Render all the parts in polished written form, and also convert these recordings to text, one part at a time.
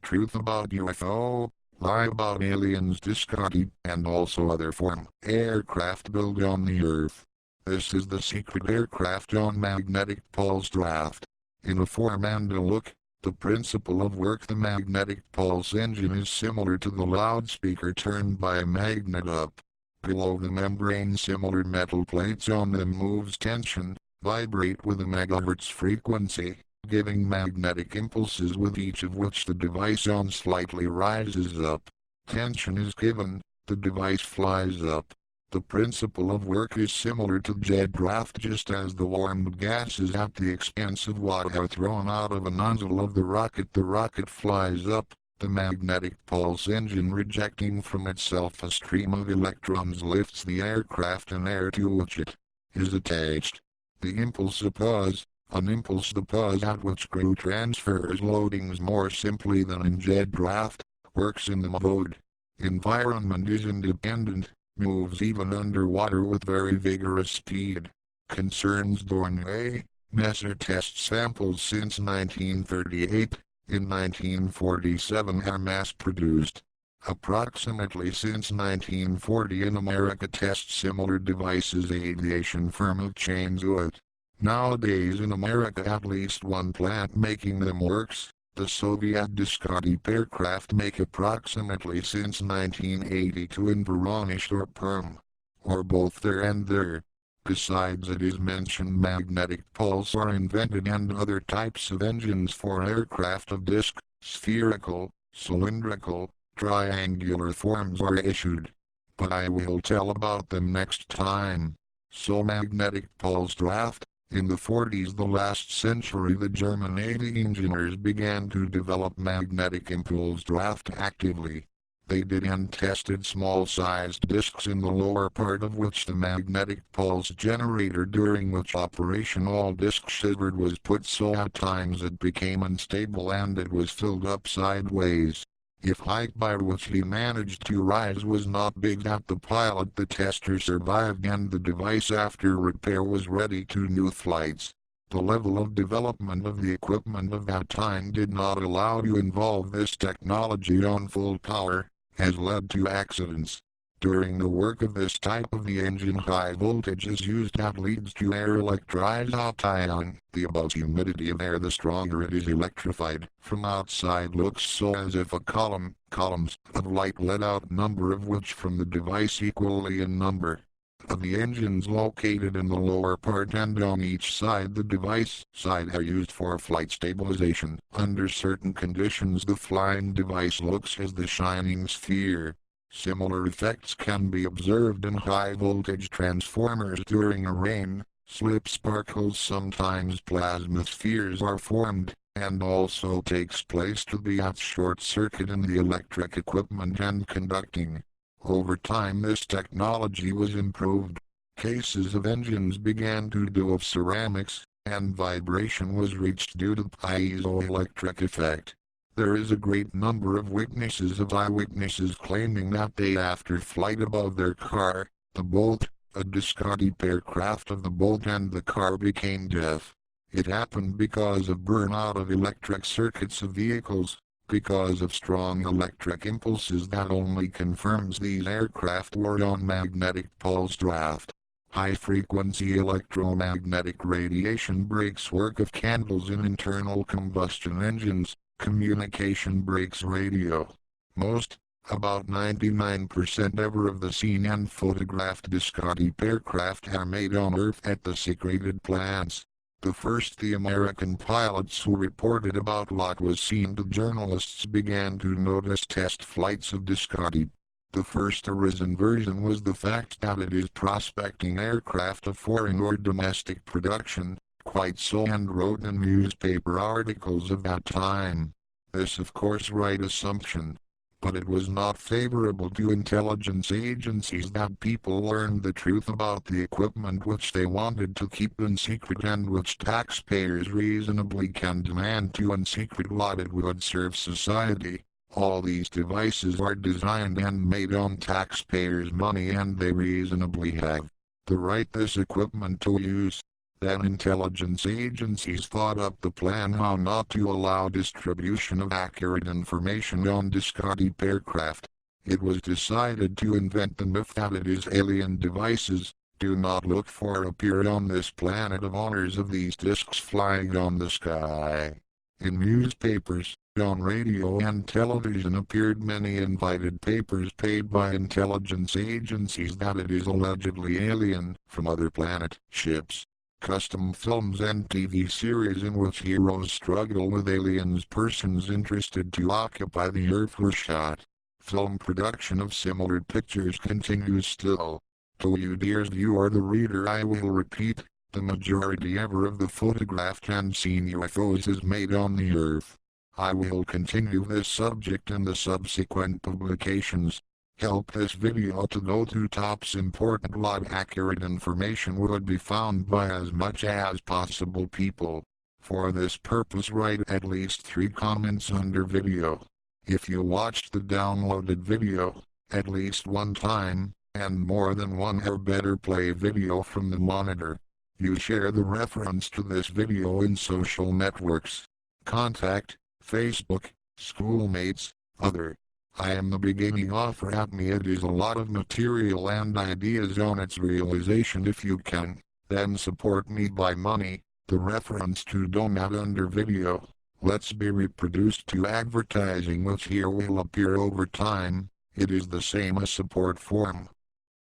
truth about UFO, lie about aliens discarded, and also other form aircraft built on the Earth. This is the secret aircraft on magnetic pulse draft. In a form and a look, the principle of work. The magnetic pulse engine is similar to the loudspeaker turned by a magnet up. Below the membrane, similar metal plates on them moves tension, vibrate with a megahertz frequency, giving magnetic impulses with each of which the device on slightly rises up. Tension is given, the device flies up. The principle of work is similar to jet draft. Just as the warmed gases at the expense of water are thrown out of a nozzle of the rocket flies up. The magnetic pulse engine, rejecting from itself a stream of electrons, lifts the aircraft and air to which it is attached. The impulse a pause, an impulse the pause at which crew transfers loadings more simply than in jet draft, works in the mode. Environment is independent, moves even underwater with very vigorous speed. Concerns Dornay, Messer test samples since 1938, in 1947 are mass-produced. Approximately since 1940 in America test similar devices aviation firm of Chainsuit. Nowadays in America at least one plant making them works. The Soviet discarded aircraft make approximately since 1982 in Voronezh or Perm, or both there and there. Besides it is mentioned magnetic pulse are invented and other types of engines for aircraft of disc, spherical, cylindrical, triangular forms are issued. But I will tell about them next time. So magnetic pulse draft. In the 40s the last century the German Navy engineers began to develop magnetic impulse draft actively. They did and tested small-sized discs in the lower part of which the magnetic pulse generator, during which operation all disc shivered, was put so at times it became unstable and it was filled up sideways. If height by which he managed to rise was not big at the pilot, the tester survived and the device after repair was ready to new flights. The level of development of the equipment of that time did not allow to involve this technology on full power, has led to accidents. During the work of this type of the engine high voltage is used that leads to air electrization. The above humidity of air the stronger it is electrified. From outside looks so as if a columns of light let out, number of which from the device equally in number. Of the engines located in the lower part and on each side the device side are used for flight stabilization. Under certain conditions the flying device looks as the shining sphere. Similar effects can be observed in high-voltage transformers during a rain, slip sparkles, sometimes plasma spheres are formed, and also takes place to be at short circuit in the electric equipment and conducting. Over time this technology was improved. Cases of engines began to do of ceramics, and vibration was reached due to the piezoelectric effect. There is a great number of eyewitnesses claiming that they after flight above their car, the boat, a discarded aircraft of the boat and the car became deaf. It happened because of burnout of electric circuits of vehicles, because of strong electric impulses that only confirms these aircraft were on magnetic pulse draft. High-frequency electromagnetic radiation breaks work of candles in internal combustion engines. Communication breaks radio. Most, about 99% ever of the seen and photographed discarded aircraft are made on Earth at the secreted plants. The American pilots who reported about what was seen to journalists began to notice test flights of discarded. The first arisen version was the fact that it is prospecting aircraft of foreign or domestic production. Quite so, and wrote in newspaper articles of that time. This of course right assumption. But it was not favorable to intelligence agencies that people learned the truth about the equipment which they wanted to keep in secret and which taxpayers reasonably can demand to in secret what it would serve society. All these devices are designed and made on taxpayers' money and they reasonably have the right this equipment to use. Then intelligence agencies thought up the plan how not to allow distribution of accurate information on discarded aircraft. It was decided to invent the myth that it is alien devices. Do not look for appear on this planet of honors of these discs flying on the sky. In newspapers, on radio and television appeared many invited papers paid by intelligence agencies that it is allegedly alien from other planet ships. Custom films and TV series in which heroes struggle with aliens, persons interested to occupy the Earth were shot. Film production of similar pictures continues still. To you dears, you are the reader, I will repeat, the majority ever of the photographed and seen UFOs is made on the Earth. I will continue this subject in the subsequent publications. Help this video to go to tops important live accurate information would be found by as much as possible people. For this purpose write at least 3 comments under video. If you watched the downloaded video, at least 1 time, and more than 1 or better play video from the monitor. You share the reference to this video in social networks. Contact, Facebook, schoolmates, other. I am the beginning offer at me. It is a lot of material and ideas on its realization. If you can, then support me by money. The reference to donate under video. Let's be reproduced to advertising which here will appear over time. It is the same as support form.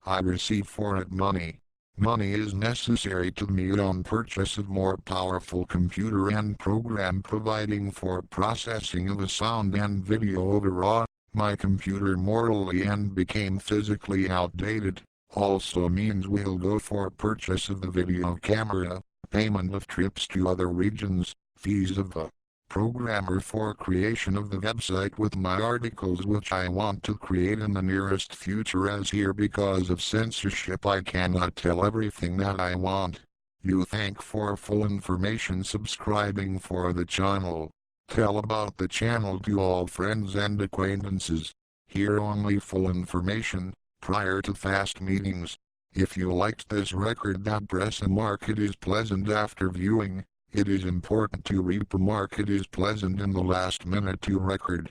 I receive for it money. Money is necessary to me on purchase of more powerful computer and program providing for processing of the sound and video overall. My computer morally and became physically outdated. Also means we'll go for purchase of the video camera, payment of trips to other regions, fees of the programmer for creation of the website with my articles which I want to create in the nearest future, as here because of censorship I cannot tell everything that I want. You thank for full information subscribing for the channel. Tell about the channel to all friends and acquaintances. Hear only full information, prior to fast meetings. If you liked this record, that press a mark it is pleasant after viewing. It is important to remark it is pleasant in the last minute to record.